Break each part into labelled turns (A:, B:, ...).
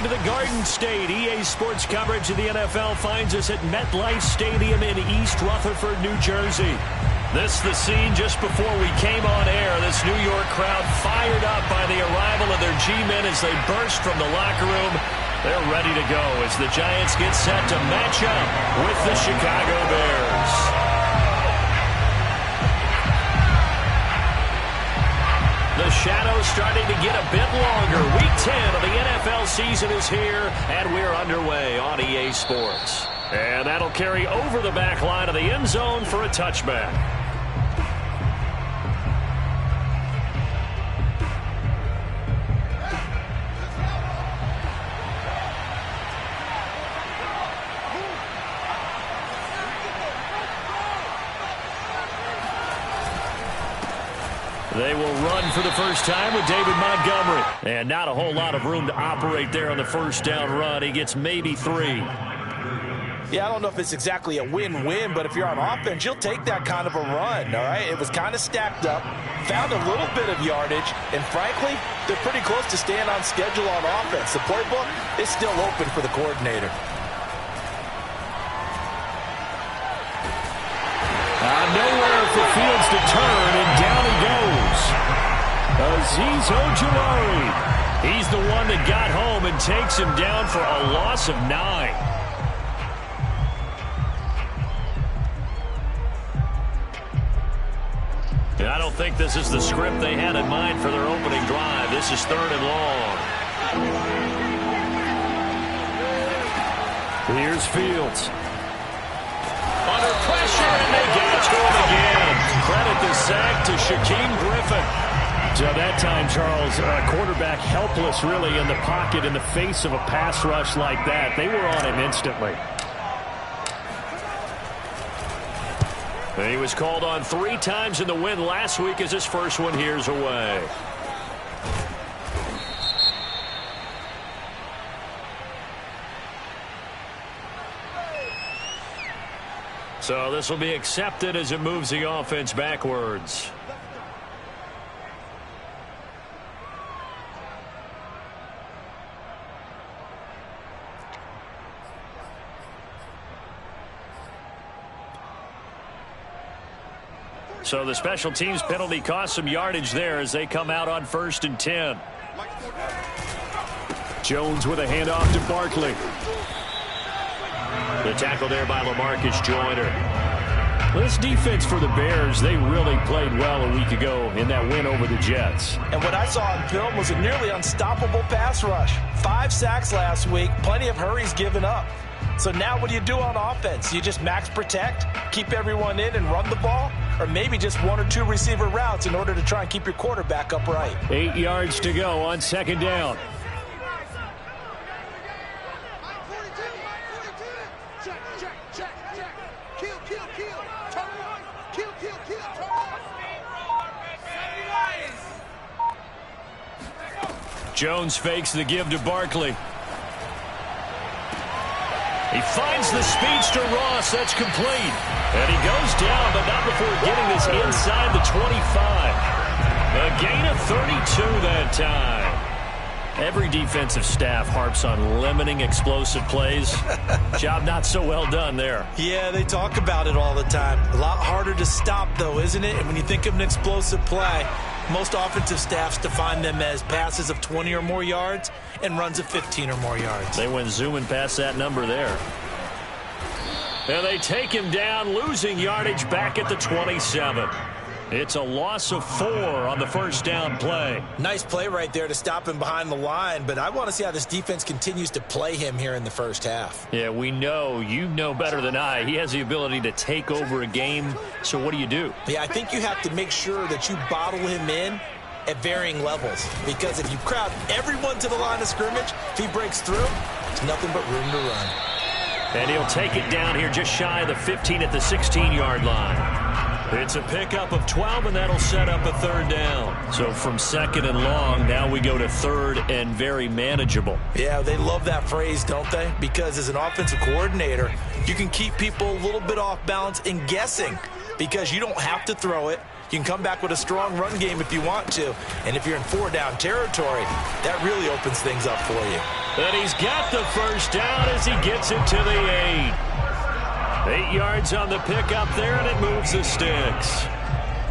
A: to the Garden State. EA Sports coverage of the NFL finds us at MetLife Stadium in East Rutherford, New Jersey. This the scene just before we came on air. This New York crowd fired up by the arrival of their G-men as they burst from the locker room. They're ready to go as the Giants get set to match up with the Chicago Bears. The shadow's starting to get a bit longer. Week 10 of the NFL season is here, and we're underway on EA Sports. And that'll carry over the back line of the end zone for a touchback. They will run for the first time with David Montgomery. And not a whole lot of room to operate there on the first down run. He gets maybe 3.
B: Yeah, I don't know if it's exactly a win-win, but if you're on offense, you'll take that kind of a run, all right? It was kind of stacked up, found a little bit of yardage, and frankly, they're pretty close to staying on schedule on offense. The playbook is still open for the coordinator.
A: Nowhere for Fields to turn, and down he goes. Azeez Ojulari. He's the one that got home and takes him down for a loss of 9. And I don't think this is the script they had in mind for their opening drive. This is 3rd and long. Here's Fields. Under pressure, and they get it to him again. Credit the sack to Shaquem Griffin. So that time, Charles, quarterback helpless really in the pocket in the face of a pass rush like that. They were on him instantly. And he was called on 3 times in the win last week as his first one here's away. So this will be accepted as it moves the offense backwards. So the special teams penalty cost some yardage there as they come out on 1st and 10. Jones with a handoff to Barkley. The tackle there by LaMarcus Joyner. This defense for the Bears, they really played well a week ago in that win over the Jets.
B: And what I saw on film was a nearly unstoppable pass rush. 5 sacks last week, plenty of hurries given up. So now what do you do on offense? You just max protect, keep everyone in and run the ball? Or maybe just 1 or 2 receiver routes in order to try and keep your quarterback upright.
A: 8 yards to go on 2nd down. Jones fakes the give to Barkley. He finds the speedster Ross. That's complete. And he goes down, but not before getting this inside the 25. A gain of 32 that time. Every defensive staff harps on limiting explosive plays. Job not so well done there.
B: Yeah, they talk about it all the time. A lot harder to stop, though, isn't it? And when you think of an explosive play, most offensive staffs define them as passes of 20 or more yards and runs of 15 or more yards.
A: They went zooming past that number there. And they take him down, losing yardage back at the 27. It's a loss of 4 on the first down play.
B: Nice play right there to stop him behind the line, but I want to see how this defense continues to play him here in the first half.
A: Yeah, we know. You know better than I. He has the ability to take over a game, so what do?
B: Yeah, I think you have to make sure that you bottle him in at varying levels, because if you crowd everyone to the line of scrimmage, if he breaks through, there's nothing but room to run.
A: And he'll take it down here just shy of the 15 at the 16-yard line. It's a pickup of 12, and that'll set up a 3rd down. So from 2nd and long, now we go to 3rd and very manageable.
B: Yeah, they love that phrase, don't they? Because as an offensive coordinator, you can keep people a little bit off balance and guessing because you don't have to throw it. You can come back with a strong run game if you want to. And if you're in 4-down territory, that really opens things up for you.
A: And he's got the first down as he gets it to the 8. 8 yards on the pickup there, and it moves the sticks.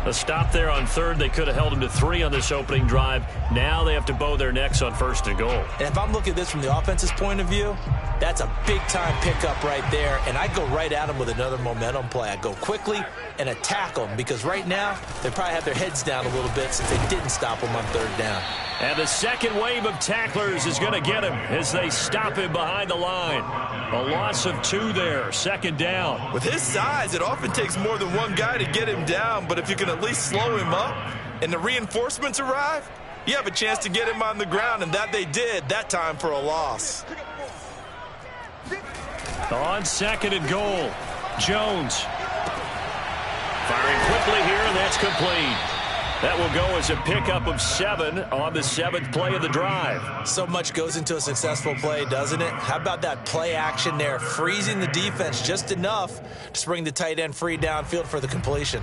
A: A stop there on third. They could have held him to 3 on this opening drive. Now they have to bow their necks on 1st and goal.
B: And if I'm looking at this from the offense's point of view, that's a big-time pickup right there. And I go right at him with another momentum play. I go quickly and attack them because right now they probably have their heads down a little bit since they didn't stop him on 3rd down.
A: And the second wave of tacklers is going to get him as they stop him behind the line. A loss of 2 there, 2nd down.
C: With his size, it often takes more than one guy to get him down, but if you can at least slow him up and the reinforcements arrive, you have a chance to get him on the ground, and that they did that time for a loss.
A: On 2nd and goal, Jones. Firing quickly here, and that's complete. That will go as a pickup of 7 on the 7th play of the drive.
B: So much goes into a successful play, doesn't it? How about that play action there, freezing the defense just enough to bring the tight end free downfield for the completion.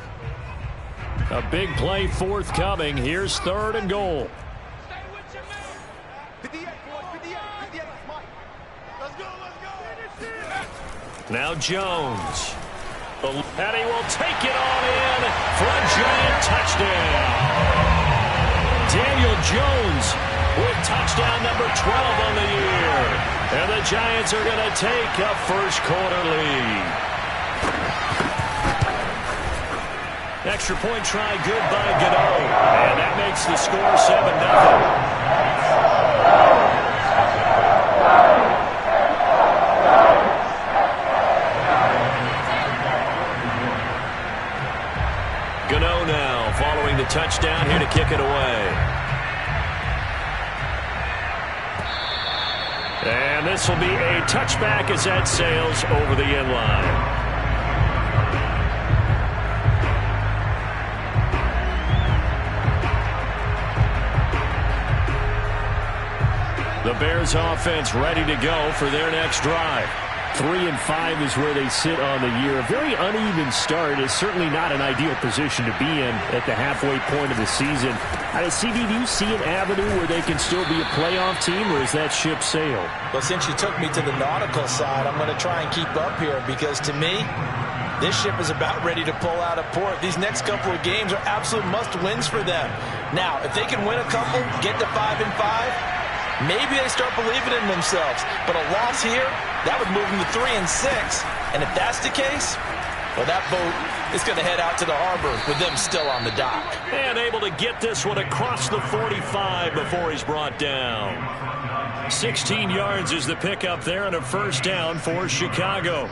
A: A big play forthcoming. Here's 3rd and goal. Now Jones. And he will take it on in for a giant touchdown. Daniel Jones with touchdown number 12 on the year. And the Giants are going to take a first-quarter lead. Extra point try good by Gano. And that makes the score 7-0. Gano now following the touchdown here to kick it away. And this will be a touchback as that sails over the end line. The Bears offense ready to go for their next drive. 3-5 is where they sit on the year. A very uneven start is certainly not an ideal position to be in at the halfway point of the season. CD, do you see an avenue where they can still be a playoff team, or is that ship sailed?
B: Well, since you took me to the nautical side, I'm going to try and keep up here because to me, this ship is about ready to pull out of port. These next couple of games are absolute must-wins for them. Now, if they can win a couple, get to 5-5, maybe they start believing in themselves. But a loss here, that would move them to 3-6. And if that's the case, well, that boat is going to head out to the harbor with them still on the dock.
A: And able to get this one across the 45 before he's brought down. 16 yards is the pickup there and a first down for Chicago.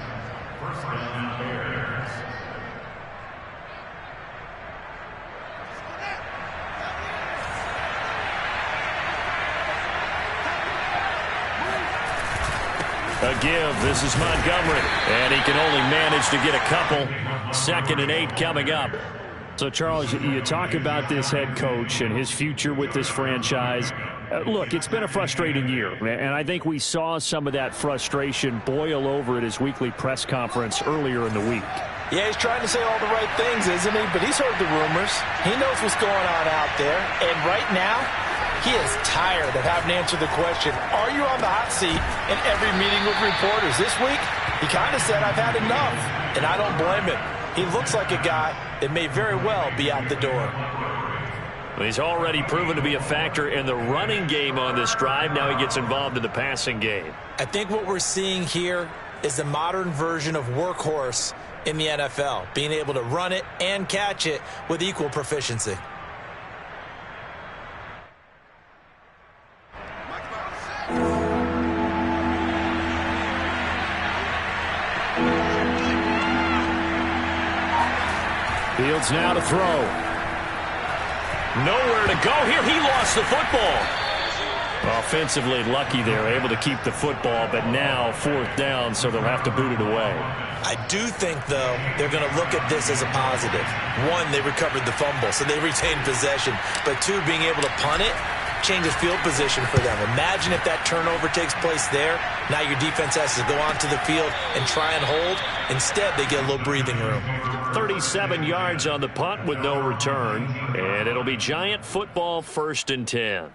A: A give. This is Montgomery. And he can only manage to get a couple. 2nd and 8 coming up. So, Charles, you talk about this head coach and his future with this franchise. Look, it's been a frustrating year, and I think we saw some of that frustration boil over at his weekly press conference earlier in the week.
B: Yeah, he's trying to say all the right things, isn't he? But he's heard the rumors. He knows what's going on out there. And right now, he is tired of having to answer the question, are you on the hot seat in every meeting with reporters? This week, he kind of said, I've had enough. And I don't blame him. He looks like a guy that may very well be out the door.
A: Well, he's already proven to be a factor in the running game on this drive. Now he gets involved in the passing game.
B: I think what we're seeing here is the modern version of workhorse in the NFL, being able to run it and catch it with equal proficiency.
A: Fields now to throw. Nowhere to go here. He lost the football. Offensively lucky there, able to keep the football, but now 4th down, so they'll have to boot it away.
B: I do think, though, they're going to look at this as a positive. 1, they recovered the fumble, so they retained possession. But 2, being able to punt it, changes field position for them. Imagine if that turnover takes place there. Now your defense has to go onto the field and try and hold. Instead, they get a little breathing room.
A: 37 yards on the punt with no return. And it'll be Giant football, 1st and 10.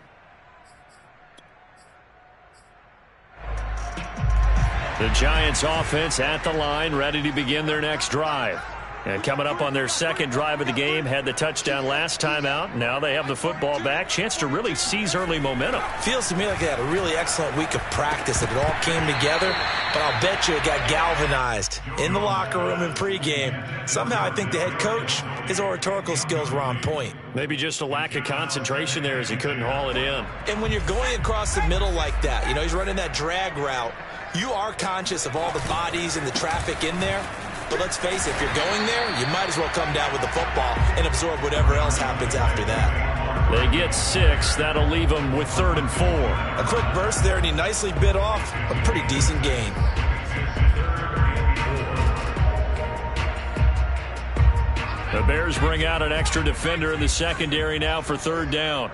A: The Giants offense at the line, ready to begin their next drive. And coming up on their second drive of the game, had the touchdown last time out. Now they have the football back. Chance to really seize early momentum.
B: Feels to me like they had a really excellent week of practice. It all came together, but I'll bet you it got galvanized in the locker room in pregame. Somehow I think the head coach, his oratorical skills were on point.
A: Maybe just a lack of concentration there as he couldn't haul it in.
B: And when you're going across the middle like that, he's running that drag route, you are conscious of all the bodies and the traffic in there. But let's face it, if you're going there, you might as well come down with the football and absorb whatever else happens after that.
A: They get 6. That'll leave them with 3rd and 4.
B: A quick burst there, and he nicely bit off a pretty decent gain.
A: The Bears bring out an extra defender in the secondary now for 3rd down.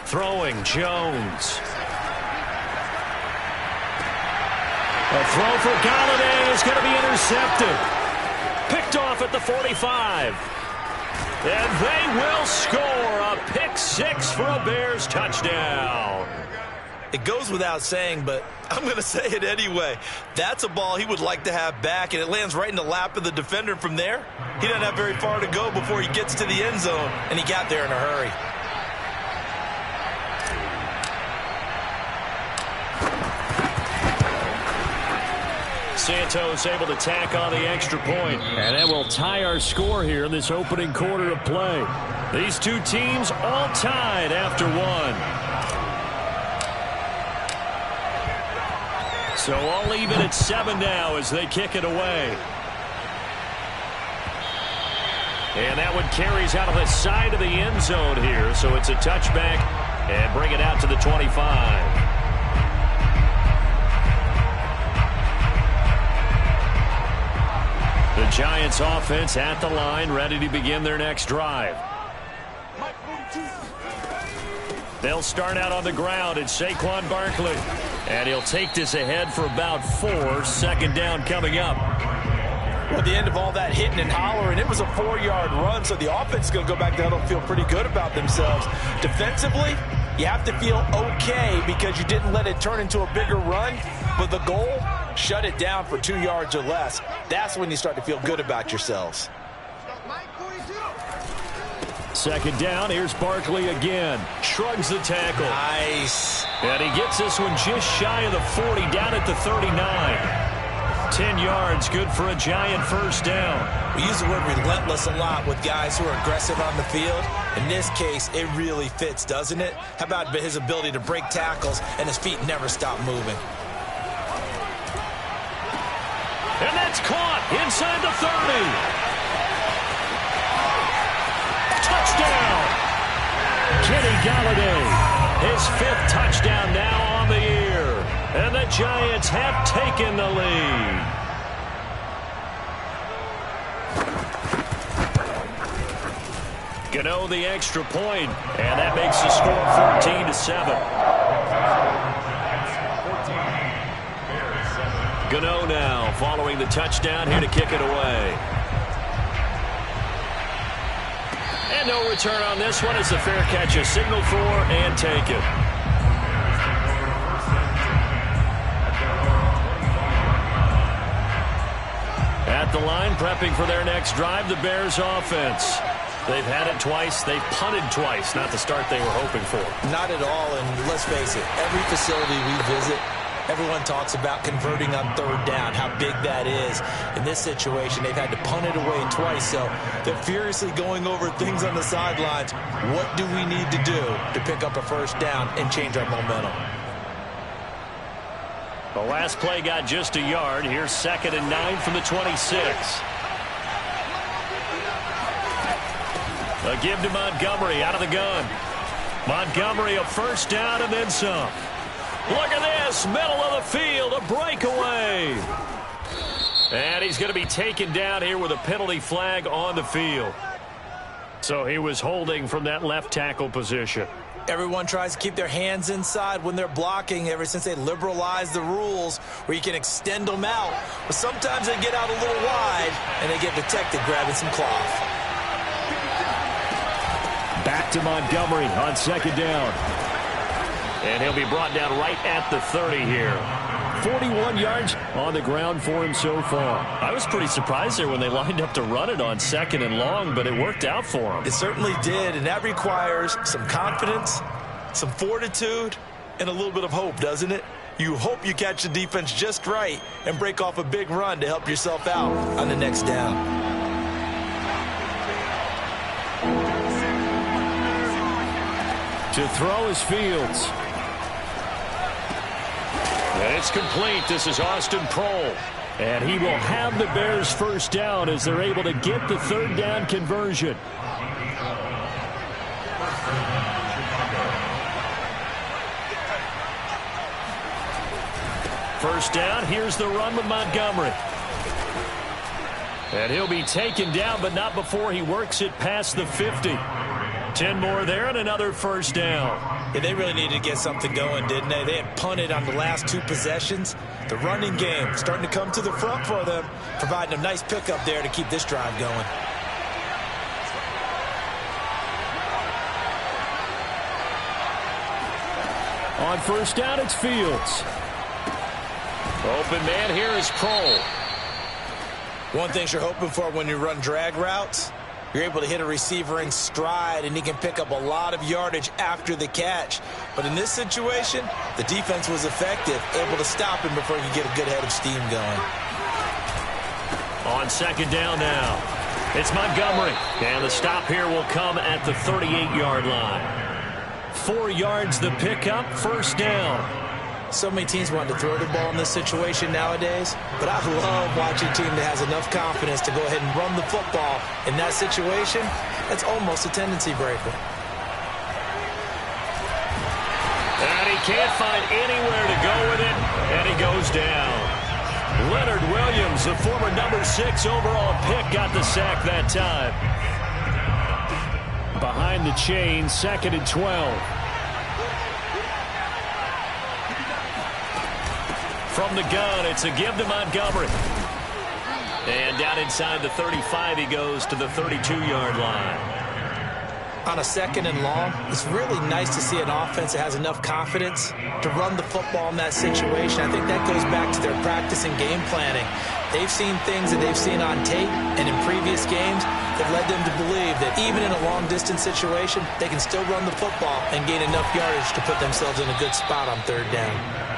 A: Throwing, Jones. A throw for Galladay is going to be intercepted. Picked off at the 45. And they will score a pick 6 for a Bears touchdown.
C: It goes without saying, but I'm going to say it anyway. That's a ball he would like to have back, and it lands right in the lap of the defender from there. He doesn't have very far to go before he gets to the end zone, and he got there in a hurry.
A: Santos able to tack on the extra point. And that will tie our score here in this opening quarter of play. These two teams all tied after 1. So all even at 7 now as they kick it away. And that one carries out of the side of the end zone here. So it's a touchback and bring it out to the 25. The Giants offense at the line, ready to begin their next drive. They'll start out on the ground. It's Saquon Barkley. And he'll take this ahead for about 4. 2nd down coming up.
B: Well, at the end of all that hitting and hollering, it was a 4-yard run, so the offense is going to go back down and feel pretty good about themselves. Defensively, you have to feel okay because you didn't let it turn into a bigger run, but the goal, shut it down for 2 yards or less. That's when you start to feel good about yourselves.
A: 2nd down. Here's Barkley again. Shrugs the tackle.
B: Nice.
A: And he gets this one just shy of the 40, down at the 39. 10 yards, good for a Giant 1st down.
B: We use the word relentless a lot with guys who are aggressive on the field. In this case, it really fits, doesn't it? How about his ability to break tackles and his feet never stop moving?
A: And that's caught inside the 30. Touchdown! Kenny Galladay, his 5th touchdown now on the year. And the Giants have taken the lead. Gano the extra point, and that makes the score 14-7. Gano now following the touchdown here to kick it away. And no return on this one as the fair catch is signaled for and taken. At the line, prepping for their next drive, the Bears offense. They've had it twice. They've punted twice. Not the start they were hoping for.
B: Not at all, and let's face it, every facility we visit, everyone talks about converting on 3rd down, how big that is. In this situation, they've had to punt it away twice, so they're furiously going over things on the sidelines. What do we need to do to pick up a 1st down and change our momentum?
A: The last play got just a yard. Here's 2nd and 9 from the 26. A give to Montgomery out of the gun. Montgomery a 1st down and then some. Look at this, middle of the field, a breakaway. And he's going to be taken down here with a penalty flag on the field. So he was holding from that left tackle position.
B: Everyone tries to keep their hands inside when they're blocking ever since they liberalized the rules where you can extend them out. But sometimes they get out a little wide and they get detected grabbing some cloth.
A: Back to Montgomery on second down. And he'll be brought down right at the 30 here. 41 yards on the ground for him so far. I was pretty surprised there when they lined up to run it on second and long, but it worked out for him.
B: It certainly did, and that requires some confidence, some fortitude, and a little bit of hope, doesn't it? You hope you catch the defense just right and break off a big run to help yourself out on the next down.
A: To throw is Fields. And it's complete. This is Austin Proehl. And he will have the Bears first down as they're able to get the third down conversion. First down, here's the run with Montgomery. And he'll be taken down, but not before he works it past the 50. 10 more there and another first down.
B: Yeah, they really needed to get something going, didn't they? They had punted on the last two possessions. The running game starting to come to the front for them, providing a nice pickup there to keep this drive going.
A: On first down, it's Fields. Open man here is Proehl.
B: One thing you're hoping for when you run drag routes, you're able to hit a receiver in stride, and he can pick up a lot of yardage after the catch. But in this situation, the defense was effective, able to stop him before he could get a good head of steam going.
A: On second down now, it's Montgomery. And the stop here will come at the 38-yard line. 4 yards the pickup, first down.
B: So many teams want to throw the ball in this situation nowadays, but I love watching a team that has enough confidence to go ahead and run the football. In that situation, that's almost a tendency breaker.
A: And he can't find anywhere to go with it, and he goes down. Leonard Williams, the former number 6 overall pick, got the sack that time. Behind the chain, second and 12. From the gun, it's a give to Montgomery. And down inside the 35, he goes to the 32-yard line.
B: On a second and long, it's really nice to see an offense that has enough confidence to run the football in that situation. I think that goes back to their practice and game planning. They've seen things that they've seen on tape and in previous games that led them to believe that even in a long-distance situation, they can still run the football and gain enough yardage to put themselves in a good spot on third down.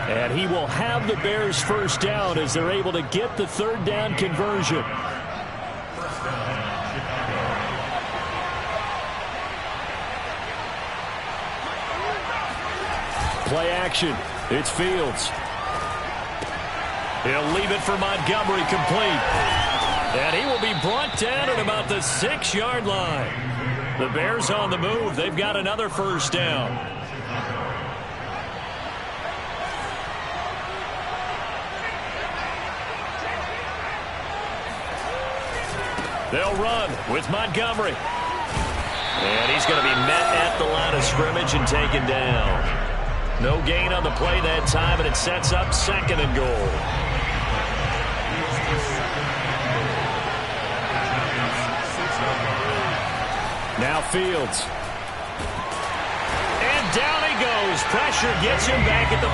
A: And he will have the Bears first down as they're able to get the third down conversion. Play action. It's Fields. He'll leave it for Montgomery, complete. And he will be brought down at about the 6-yard line. The Bears on the move. They've got another first down. They'll run with Montgomery. And he's going to be met at the line of scrimmage and taken down. No gain on the play that time, and it sets up second and goal. Now Fields. And down he goes. Pressure gets him back at the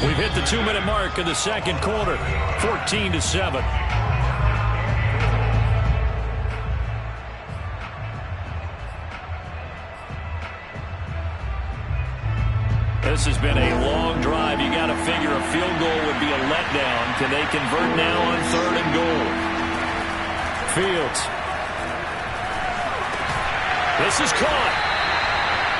A: 14. We've hit the 2-minute mark of the second quarter, 14-7. This has been a long drive. You got to figure a field goal would be a letdown. Can they convert now on third and goal? Fields. This is caught.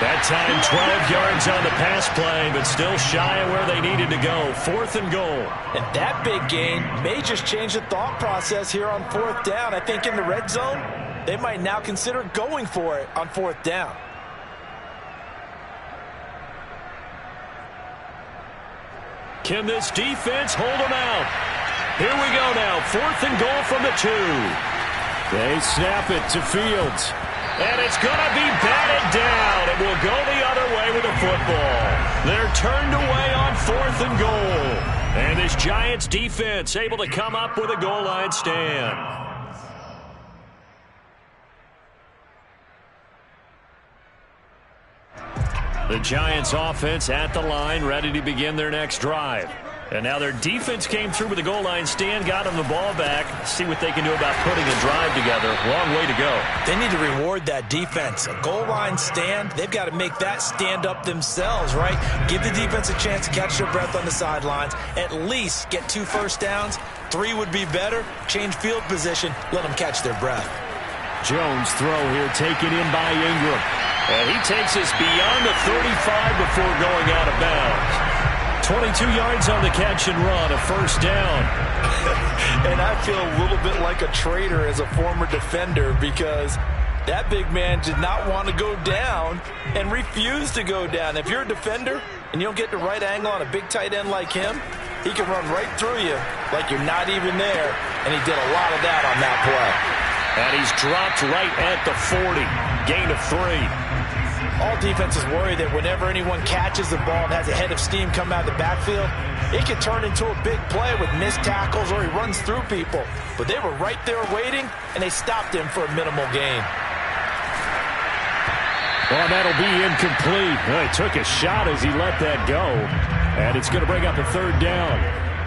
A: That time 12 yards on the pass play, but still shy of where they needed to go. Fourth and goal.
B: And that big gain may just change the thought process here on fourth down. I think in the red zone, they might now consider going for it on fourth down.
A: Can this defense hold them out? Here we go now. 4th and goal from the 2. They snap it to Fields. And it's going to be batted down. It will go the other way with the football. They're turned away on 4th and goal. And this Giants defense able to come up with a goal line stand. The Giants offense at the line, ready to begin their next drive. And now their defense came through with a goal line stand, got them the ball back. See what they can do about putting a drive together. Long way to go.
B: They need to reward that defense. A goal line stand, they've got to make that stand up themselves, right? Give the defense a chance to catch their breath on the sidelines. At least get 2 first downs. 3 would be better. Change field position. Let them catch their breath.
A: Jones throw here taken in by Ingram. And he takes us beyond the 35 before going out of bounds. 22 yards on the catch and run, a first down.
B: And I feel a little bit like a traitor as a former defender because that big man did not want to go down and refused to go down. If you're a defender and you don't get the right angle on a big tight end like him, he can run right through you like you're not even there. And he did a lot of that on that play.
A: And he's dropped right at the 40. Gain of 3.
B: All defenses worry that whenever anyone catches the ball and has a head of steam come out of the backfield, it can turn into a big play with missed tackles or he runs through people. But they were right there waiting, and they stopped him for a minimal gain.
A: Well, that'll be incomplete. Well, he took a shot as he let that go. And it's going to bring up a 3rd down.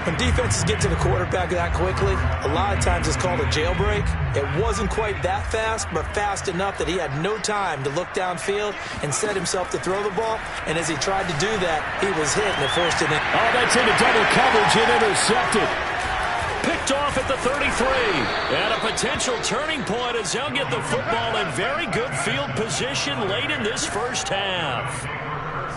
B: When defenses get to the quarterback that quickly, a lot of times it's called a jailbreak. It wasn't quite that fast, but fast enough that he had no time to look downfield and set himself to throw the ball. And as he tried to do that, he was hit and it forced it in.
A: Oh, that's into double coverage and intercepted. Picked off at the 33. And a potential turning point as they'll get the football in very good field position late in this first half.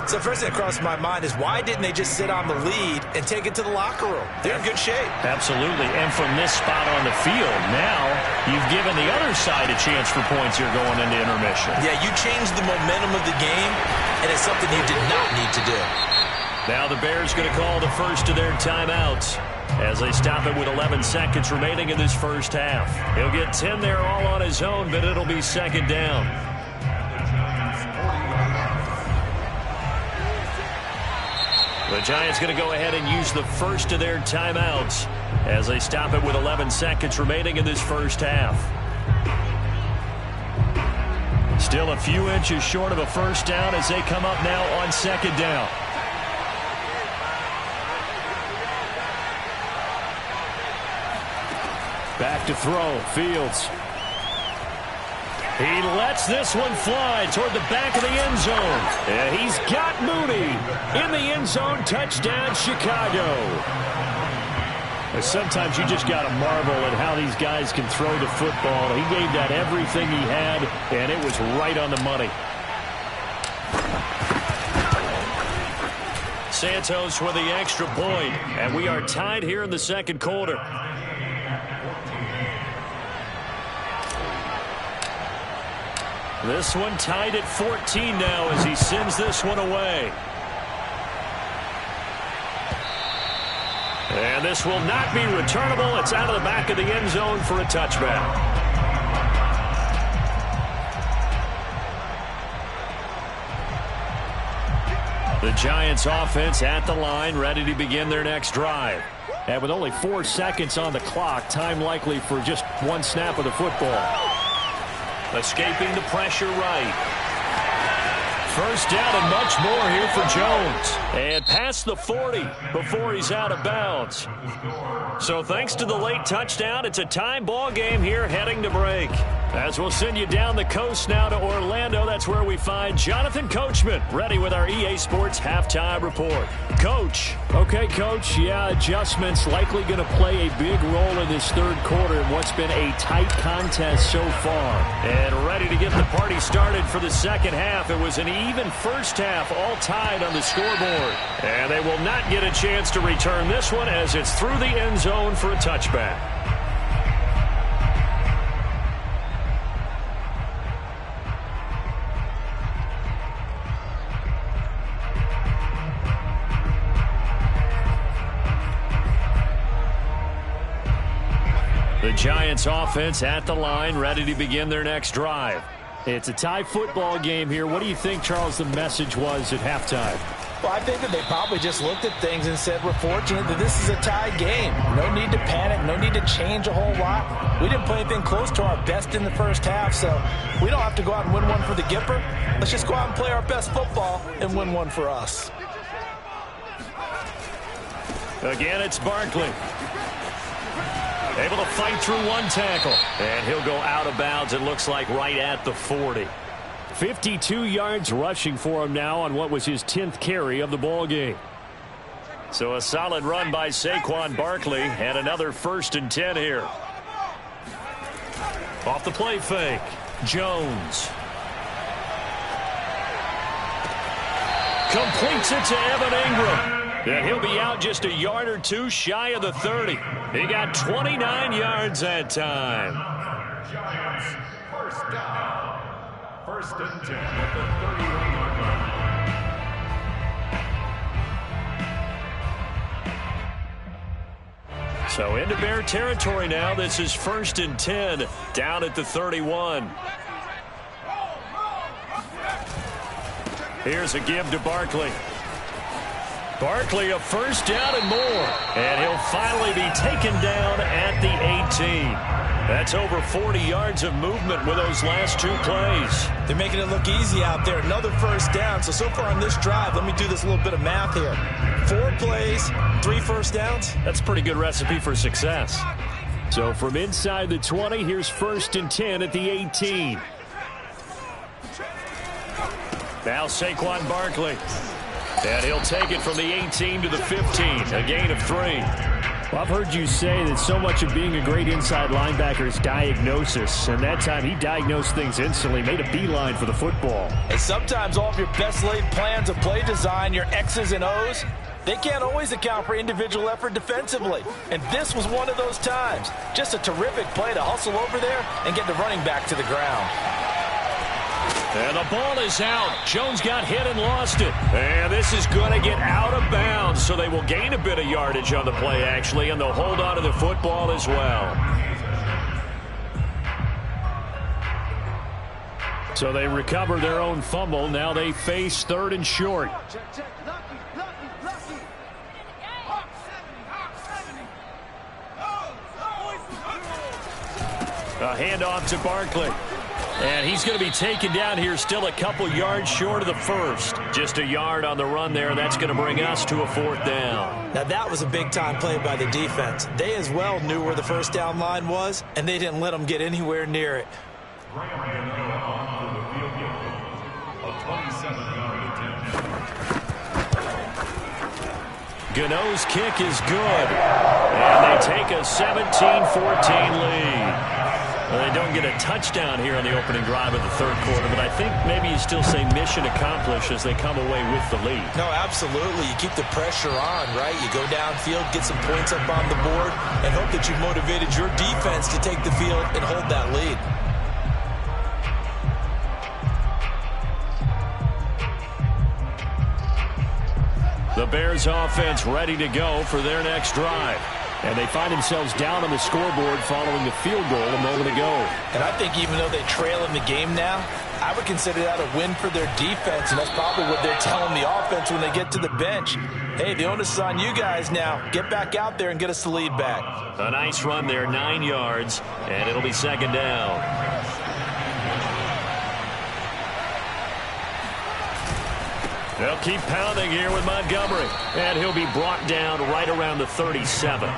B: So first thing that crossed my mind is why didn't they just sit on the lead and take it to the locker room? They're in good shape.
A: Absolutely. And from this spot on the field, now you've given the other side a chance for points here going into intermission.
B: Yeah, you changed the momentum of the game, and it's something you did not need to do.
A: Now the Bears going to call the first of their timeouts as they stop it with 11 seconds remaining in this first half. He'll get 10 there all on his own, but it'll be 2nd down. The Giants going to go ahead and use the first of their timeouts as they stop it with 11 seconds remaining in this first half. Still a few inches short of a first down as they come up now on 2nd down. Back to throw, Fields. He lets this one fly toward the back of the end zone. And he's got Mooney in the end zone. Touchdown, Chicago. Sometimes you just got to marvel at how these guys can throw the football. He gave that everything he had, and it was right on the money. Santos with the extra point, and we are tied here in the 2nd quarter. This one tied at 14 now as he sends this one away. And this will not be returnable. It's out of the back of the end zone for a touchback. The Giants offense at the line, ready to begin their next drive. And with only 4 seconds on the clock, time likely for just 1 snap of the football. Escaping the pressure right. First down and much more here for Jones. And past the 40 before he's out of bounds. So thanks to the late touchdown, it's a tie ball game here heading to break. As we'll send you down the coast now to Orlando, that's where we find Jonathan Coachman, ready with our EA Sports Halftime Report. Coach. Okay, Coach. Yeah, adjustments likely going to play a big role in this 3rd quarter in what's been a tight contest so far. And ready to get the party started for the 2nd half. It was an even first half, all tied on the scoreboard. And they will not get a chance to return this one as it's through the end zone for a touchback. Giants offense at the line, ready to begin their next drive. It's a tie football game here. What do you think, Charles, the message was at halftime?
B: Well, I think that they probably just looked at things and said, we're fortunate that this is a tie game. No need to panic. No need to change a whole lot. We didn't play anything close to our best in the first half, so we don't have to go out and win one for the Gipper. Let's just go out and play our best football and win one for us.
A: Again, it's Barkley. Able to fight through one tackle. And he'll go out of bounds, it looks like, right at the 40. 52 yards rushing for him now on what was his 10th carry of the ball game. So a solid run by Saquon Barkley and another 1st and 10 here. Off the play fake, Jones. Completes it to Evan Ingram. And he'll be out just a yard or two shy of the 30. He got 29 yards that time.
D: Giants, first down. 1st and 10 at the 31-yard line.
A: So into Bear territory now. This is 1st and 10 down at the 31. Here's a give to Barkley. Barkley a 1st down and more. And he'll finally be taken down at the 18. That's over 40 yards of movement with those last 2 plays.
B: They're making it look easy out there. Another 1st down. So far on this drive, let me do this little bit of math here. 4 plays, 3 1st downs.
A: That's a pretty good recipe for success. So from inside the 20, here's 1st and 10 at the 18. Now Saquon Barkley. And he'll take it from the 18 to the 15, a gain of 3.
E: Well, I've heard you say that so much of being a great inside linebacker is diagnosis. And that time he diagnosed things instantly, made a beeline for the football.
B: And sometimes all of your best laid plans of play design, your X's and O's, they can't always account for individual effort defensively. And this was one of those times. Just a terrific play to hustle over there and get the running back to the ground.
A: And the ball is out. Jones got hit and lost it. And this is going to get out of bounds, so they will gain a bit of yardage on the play, actually, and they'll hold on to the football as well. So they recover their own fumble. Now they face 3rd and short. A handoff to Barkley. And he's going to be taken down here, still a couple yards short of the 1st. Just a yard on the run there, and that's going to bring us to a 4th down.
B: Now that was a big-time play by the defense. They as well knew where the 1st down line was, and they didn't let them get anywhere near it.
A: Gano's kick is good. And they take a 17-14 lead. Well, they don't get a touchdown here on the opening drive of the 3rd quarter, but I think maybe you still say mission accomplished as they come away with the lead.
B: No, absolutely. You keep the pressure on, right? You go downfield, get some points up on the board, and hope that you've motivated your defense to take the field and hold that lead.
A: The Bears offense ready to go for their next drive. And they find themselves down on the scoreboard following the field goal a moment ago.
B: And I think even though they trail in the game now, I would consider that a win for their defense, and that's probably what they're telling the offense when they get to the bench. Hey, the onus is on you guys now. Get back out there and get us the lead back.
A: A nice run there, 9 yards, and it'll be 2nd down. They'll keep pounding here with Montgomery. And he'll be brought down right around the 37.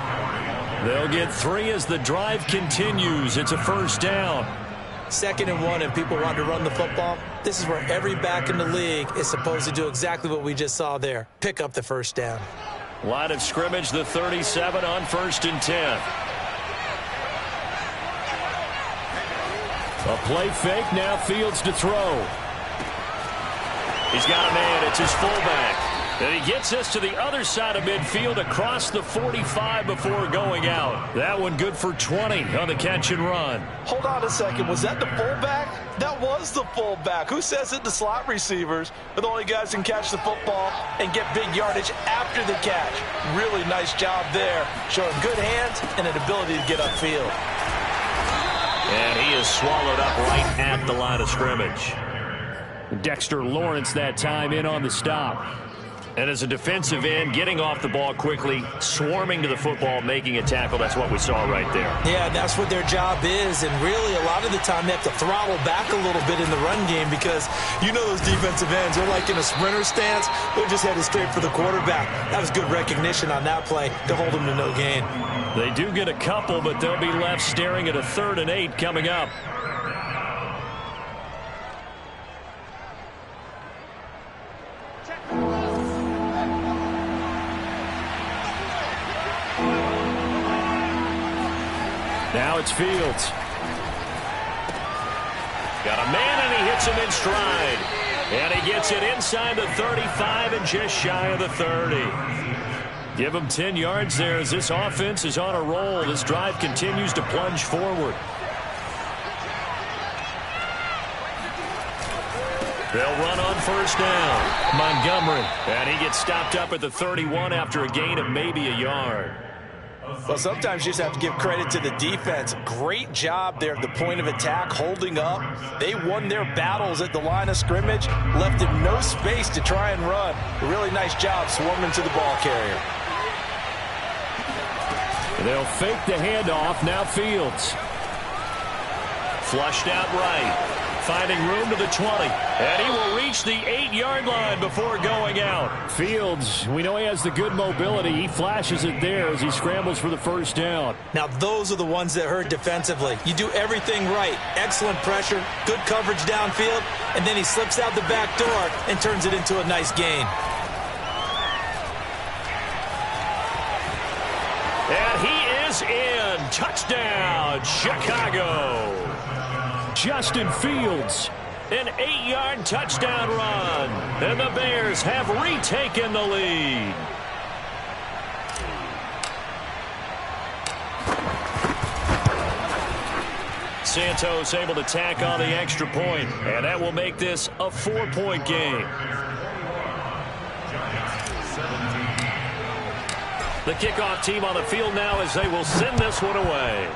A: They'll get 3 as the drive continues. It's a 1st down.
B: 2nd and 1, and people want to run the football. This is where every back in the league is supposed to do exactly what we just saw there. Pick up the 1st down.
A: Line of scrimmage, the 37 on 1st and 10. A play fake, now Fields to throw. He's got a man. It's his fullback. And he gets us to the other side of midfield across the 45 before going out. That one good for 20 on the catch and run.
B: Hold on a second. Was that the fullback? That was the fullback. Who says it? The slot receivers are the only guys who can catch the football and get big yardage after the catch. Really nice job there, showing good hands and an ability to get upfield.
A: And he is swallowed up right at the line of scrimmage.
E: Dexter Lawrence that time in on the stop.
A: And as a defensive end, getting off the ball quickly, swarming to the football, making a tackle, that's what we saw right there.
B: Yeah, that's what their job is. And really, a lot of the time, they have to throttle back a little bit in the run game because you know those defensive ends, they're like in a sprinter stance. They're just headed straight for the quarterback. That was good recognition on that play to hold them to no gain.
A: They do get a couple, but they'll be left staring at a 3rd and 8 coming up.
E: Now it's Fields.
A: Got a man, and he hits him in stride. And he gets it inside the 35 and just shy of the 30. Give him 10 yards there as this offense is on a roll. This drive continues to plunge forward. They'll run on 1st down. Montgomery. And he gets stopped up at the 31 after a gain of maybe a yard.
B: Well, sometimes you just have to give credit to the defense. Great job there at the point of attack, holding up. They won their battles at the line of scrimmage, left him no space to try and run. A really nice job swarming to the ball carrier.
E: They'll fake the handoff. Now Fields.
A: Flushed out right. Finding room to the 20. And he will reach the 8-yard line before going out.
E: Fields, we know he has the good mobility. He flashes it there as he scrambles for the 1st down.
B: Now, those are the ones that hurt defensively. You do everything right. Excellent pressure, good coverage downfield, and then he slips out the back door and turns it into a nice gain.
A: And he is in. Touchdown, Chicago.
E: Justin Fields.
A: An 8-yard touchdown run. And the Bears have retaken the lead. Santos able to tack on the extra point, and that will make this a 4-point game. The kickoff team on the field now as they will send this one away.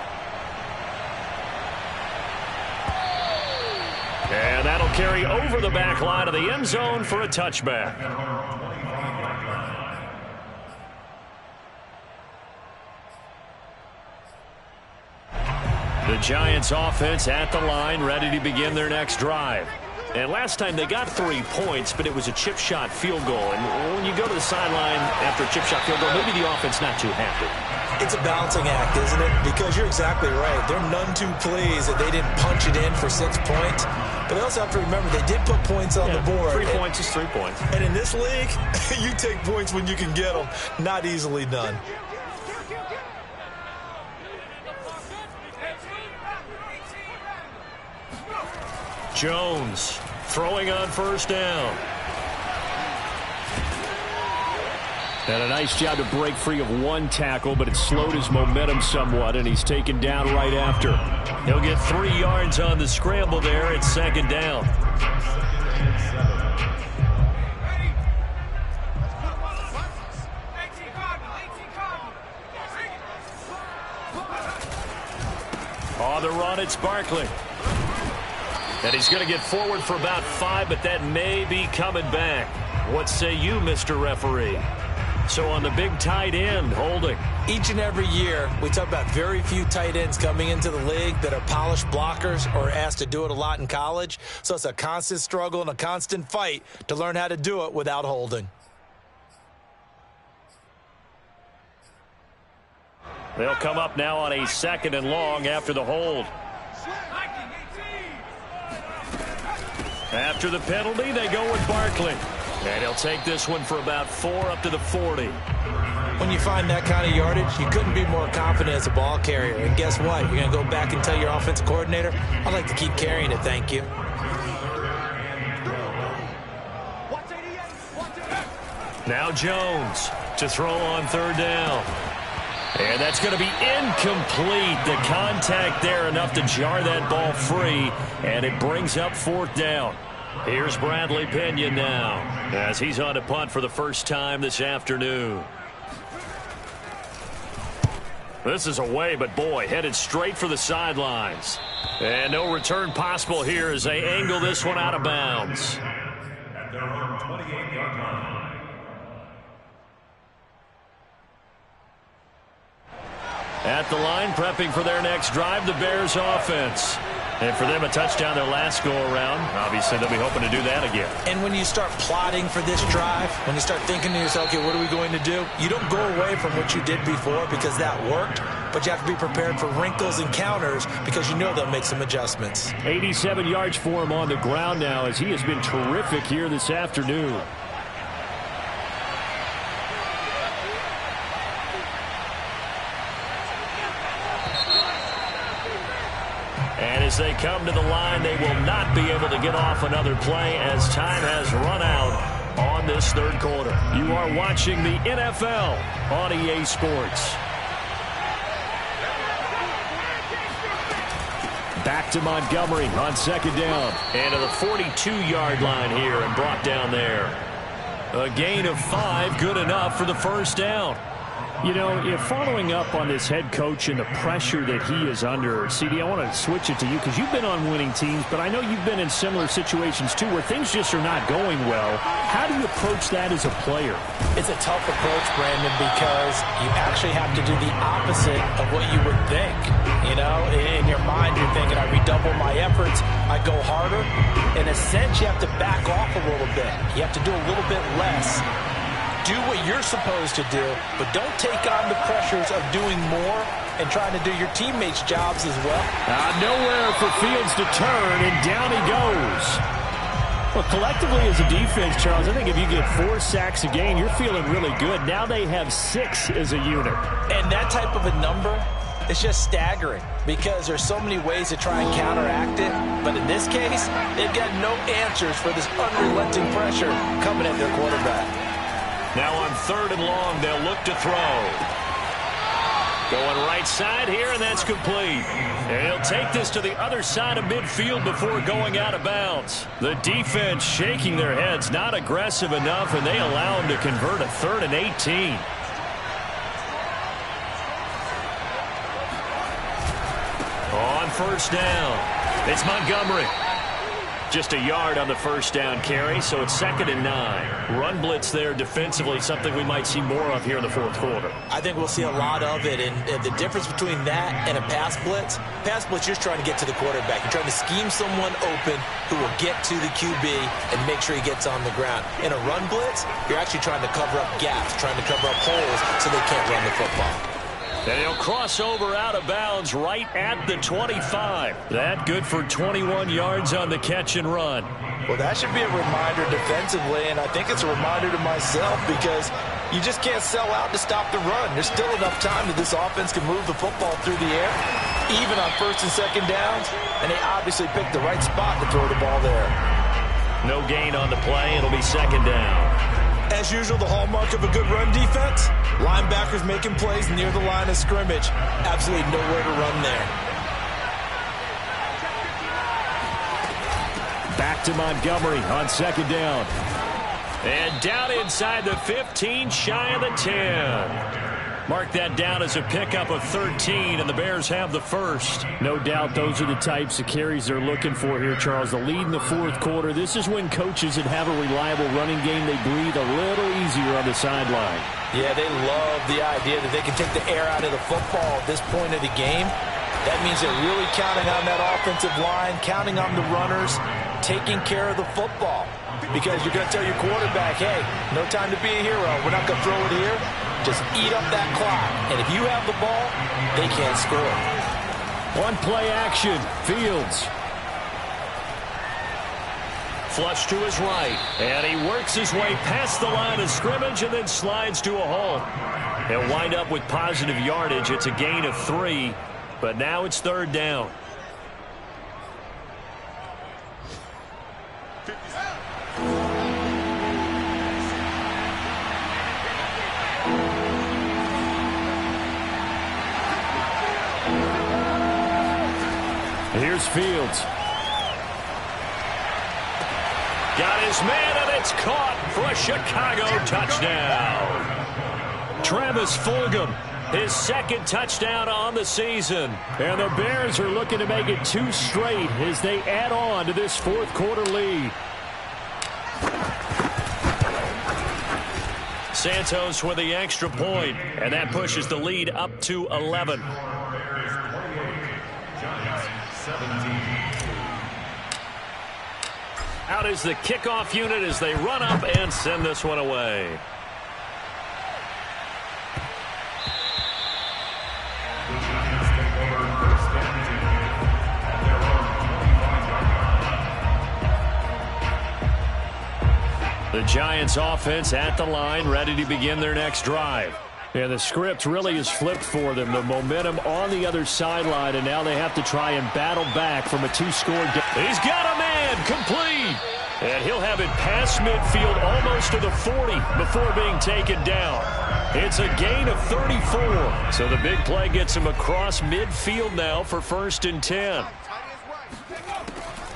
A: And that'll carry over the back line of the end zone for a touchback. The Giants offense at the line, ready to begin their next drive. And last time they got 3 points, but it was a chip shot field goal. And when you go to the sideline after a chip shot field goal, maybe the offense not too happy.
B: It's a balancing act, isn't it? Because you're exactly right. They're none too pleased that they didn't punch it in for 6 points. But they also have to remember they did put points on the board.
A: 3 points is 3 points.
B: And in this league, you take points when you can get them. Not easily done.
A: Jones throwing on 1st down.
E: And a nice job to break free of 1 tackle, but it slowed his momentum somewhat, and he's taken down right after.
A: He'll get 3 yards on the scramble there. It's 2nd down. On the run, it's Barkley. And he's going to get forward for about 5, but that may be coming back. What say you, Mr. Referee? So on the big tight end, holding.
B: Each and every year, we talk about very few tight ends coming into the league that are polished blockers or asked to do it a lot in college. So it's a constant struggle and a constant fight to learn how to do it without holding.
A: They'll come up now on a 2nd and long after the hold. After the penalty, they go with Barkley. And he'll take this one for about 4 up to the 40.
B: When you find that kind of yardage, you couldn't be more confident as a ball carrier. And guess what? You're going to go back and tell your offensive coordinator, I'd like to keep carrying it, thank you.
A: Now Jones to throw on 3rd down. And that's going to be incomplete. The contact there enough to jar that ball free. And it brings up 4th down. Here's Bradley Pena now as he's on to punt for the first time this afternoon. This is away, but boy, headed straight for the sidelines. And no return possible here as they angle this one out of bounds.
D: At their own 28-yard line.
A: At the line, prepping for their next drive, the Bears offense. And for them, a touchdown their last go-around. Obviously, they'll be hoping to do that again.
B: And when you start plotting for this drive, when you start thinking to yourself, okay, what are we going to do? You don't go away from what you did before because that worked, but you have to be prepared for wrinkles and counters because you know they'll make some adjustments.
E: 87 yards for him on the ground now as he has been terrific here this afternoon.
A: And as they come to the line, they will not be able to get off another play as time has run out on this third quarter. You are watching the NFL on EA Sports.
E: Back to Montgomery on second down.
A: And to the 42-yard line here and brought down there. A gain of 5, good enough for the first down.
E: You know, following up on this head coach and the pressure that he is under, CD, I want to switch it to you because you've been on winning teams, but I know you've been in similar situations too where things just are not going well. How do you approach that as a player?
B: It's a tough approach, Brandon, because you actually have to do the opposite of what you would think. You know, in your mind, you're thinking, I redouble my efforts, I go harder. In a sense, you have to back off a little bit. You have to do a little bit less. Do what you're supposed to do, but don't take on the pressures of doing more and trying to do your teammates' jobs as well.
E: Nowhere for Fields to turn, and down he goes. Well, collectively as a defense, Charles, I think if you get 4 sacks a game, you're feeling really good. Now they have 6 as a unit.
B: And that type of a number is just staggering because there's so many ways to try and counteract it. But in this case, they've got no answers for this unrelenting pressure coming at their quarterback.
A: Now on 3rd and long, they'll look to throw. Going right side here, and that's complete. And he'll take this to the other side of midfield before going out of bounds. The defense shaking their heads, not aggressive enough, and they allow him to convert a 3rd and 18. On first down, it's Montgomery. Just a yard on the first down carry, so it's 2nd and 9. Run blitz there defensively, something we might see more of here in the fourth quarter.
B: I think we'll see a lot of it, and the difference between that and a pass blitz, you're trying to get to the quarterback. You're trying to scheme someone open who will get to the QB and make sure he gets on the ground. In a run blitz, you're actually trying to cover up gaps, trying to cover up holes so they can't run the football.
A: And he'll cross over out of bounds right at the 25. That good for 21 yards on the catch and run.
B: Well, that should be a reminder defensively, and I think it's a reminder to myself because you just can't sell out to stop the run. There's still enough time that this offense can move the football through the air, even on 1st and 2nd downs, and they obviously picked the right spot to throw the ball there.
A: No gain on the play. It'll be 2nd down.
B: As usual, the hallmark of a good run defense, linebackers making plays near the line of scrimmage. Absolutely nowhere to run there.
E: Back to Montgomery on 2nd down.
A: And down inside the 15, shy of the 10. Mark that down as a pickup of 13, and the Bears have the first.
E: No doubt those are the types of carries they're looking for here, Charles. The lead in the fourth quarter. This is when coaches that have a reliable running game, they breathe a little easier on the sideline.
B: Yeah, they love the idea that they can take the air out of the football at this point of the game. That means they're really counting on that offensive line, counting on the runners, taking care of the football. Because you're going to tell your quarterback, hey, no time to be a hero. We're not going to throw it here. Just eat up that clock. And if you have the ball, they can't score.
E: One play action. Fields.
A: Flush to his right. And he works his way past the line of scrimmage and then slides to a halt. He'll wind up with positive yardage. It's a gain of 3. But now it's 3rd down.
E: Here's Fields.
A: Got his man, and it's caught for a Chicago touchdown. Travis Fulgham His second touchdown on the season.
E: And the Bears are looking to make it 2 straight as they add on to this fourth quarter lead.
A: Santos with the extra point, and that pushes the lead up to 11. Out is the kickoff unit as they run up and send this one away. The Giants offense at the line, ready to begin their next drive.
E: And the script really is flipped for them. The momentum on the other sideline, and now they have to try and battle back from a 2-score game.
A: He's got a man, complete. And he'll have it past midfield almost to the 40 before being taken down. It's a gain of 34. So the big play gets him across midfield now for 1st and 10.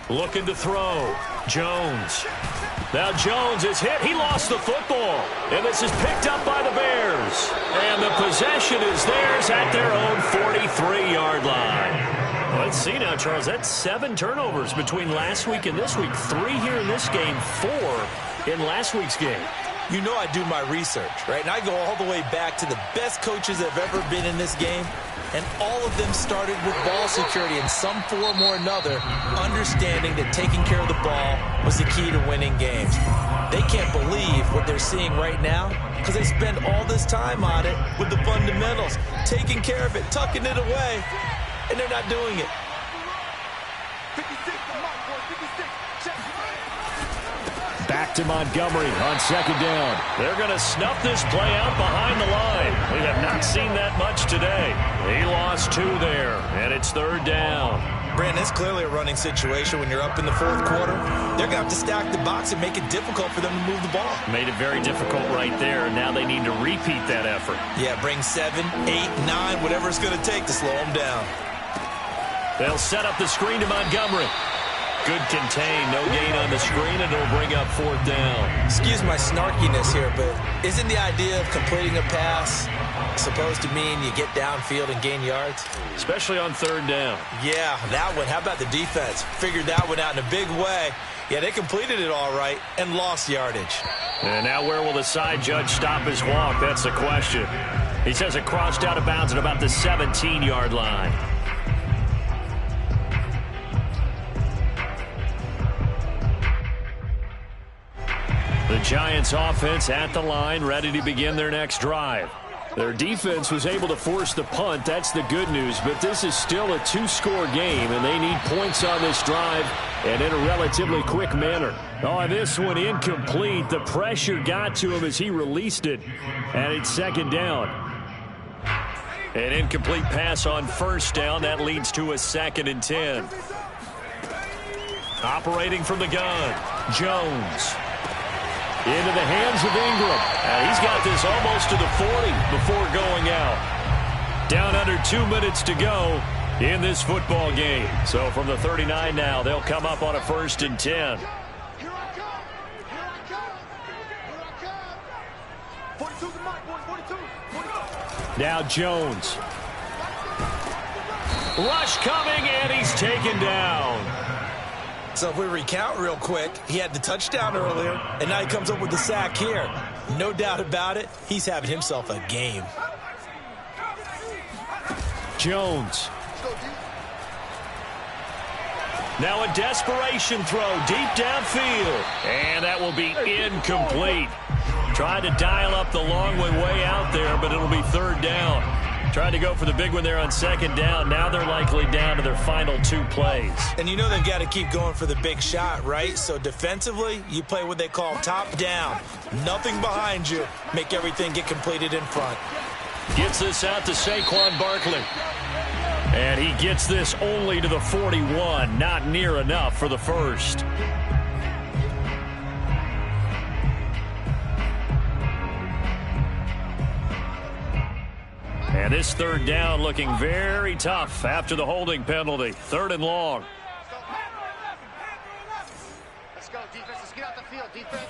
A: Looking to throw. Jones. Now Jones is hit. He lost the football. And this is picked up by the Bears. And the possession is theirs at their own 43-yard line. Let's see now, Charles. That's 7 turnovers between last week and this week. 3 here in this game, 4 in last week's game.
C: You know I do my research, right? And I go all the way back to the best coaches that have ever been in this game. And all of them started with ball security in some form or another, understanding that taking care of the ball was the key to winning games. They can't believe what they're seeing right now because they spend all this time on it with the fundamentals, taking care of it, tucking it away, and they're not doing it.
E: Back to Montgomery on 2nd down.
A: They're going to snuff this play out behind the line. We have not seen that much today. He lost 2 there, and it's 3rd down.
C: Brandon, it's clearly a running situation when you're up in the 4th quarter. They're going to have to stack the box and make it difficult for them to move the ball.
A: Made it very difficult right there. Now they need to repeat that effort.
C: Yeah, bring 7, 8, 9, whatever it's going to take to slow them down.
A: They'll set up the screen to Montgomery. Good contain, no gain on the screen, and it'll bring up 4th down.
C: Excuse my snarkiness here, but isn't the idea of completing a pass supposed to mean you get downfield and gain yards?
A: Especially on 3rd down.
C: Yeah, that one. How about the defense? Figured that one out in a big way. Yeah, they completed it all right and lost yardage.
A: And now where will the side judge stop his walk? That's the question. He says it crossed out of bounds at about the 17-yard line. The Giants offense at the line, ready to begin their next drive.
E: Their defense was able to force the punt. That's the good news. But this is still a 2-score game, and they need points on this drive and in a relatively quick manner. Oh, this one incomplete. The pressure got to him as he released it, and it's 2nd down.
A: An incomplete pass on 1st down. That leads to a 2nd and 10. Operating from the gun, Jones. Into the hands of Ingram. He's got this almost to the 40 before going out. Down under 2 minutes to go in this football game. So from the 39 now, they'll come up on a 1st and 10.
E: Now Jones.
A: Rush coming, and he's taken down.
C: So if we recount real quick, he had the touchdown earlier, and now he comes up with the sack here. No doubt about it, he's having himself a game.
E: Jones.
A: Now a desperation throw deep downfield. And that will be incomplete. Tried to dial up the long way out there, but it'll be 3rd down. Tried to go for the big one there on 2nd down. Now they're likely down to their final 2 plays.
C: And you know they've got to keep going for the big shot, right? So defensively, you play what they call top down. Nothing behind you. Make everything get completed in front.
A: Gets this out to Saquon Barkley. And he gets this only to the 41. Not near enough for the 1st. And this 3rd down looking very tough after the holding penalty. 3rd and long.
F: Let's go, defense. Let's get out the field, defense.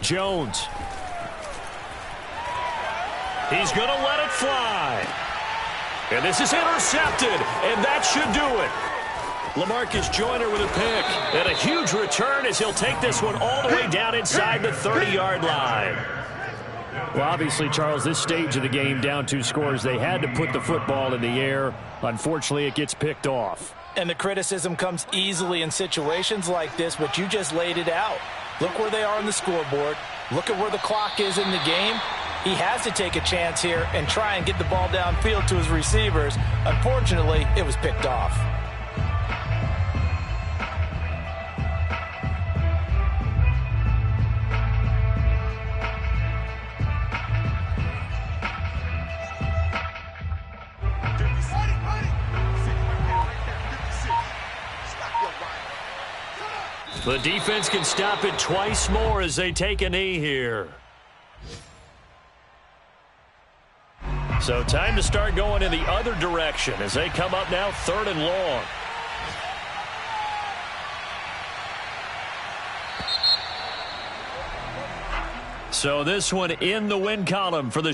E: Jones.
A: He's going to let it fly. And this is intercepted, and that should do it. LaMarcus Joyner with a pick. And a huge return as he'll take this one all the way down inside the 30-yard line.
E: Well, obviously, Charles, this stage of the game, down 2 scores, they had to put the football in the air. Unfortunately, it gets picked off.
B: And the criticism comes easily in situations like this, but you just laid it out. Look where they are on the scoreboard. Look at where the clock is in the game. He has to take a chance here and try and get the ball downfield to his receivers. Unfortunately, it was picked off.
A: The defense can stop it twice more as they take a knee here. So time to start going in the other direction as they come up now 3rd and long. So this one in the win column for the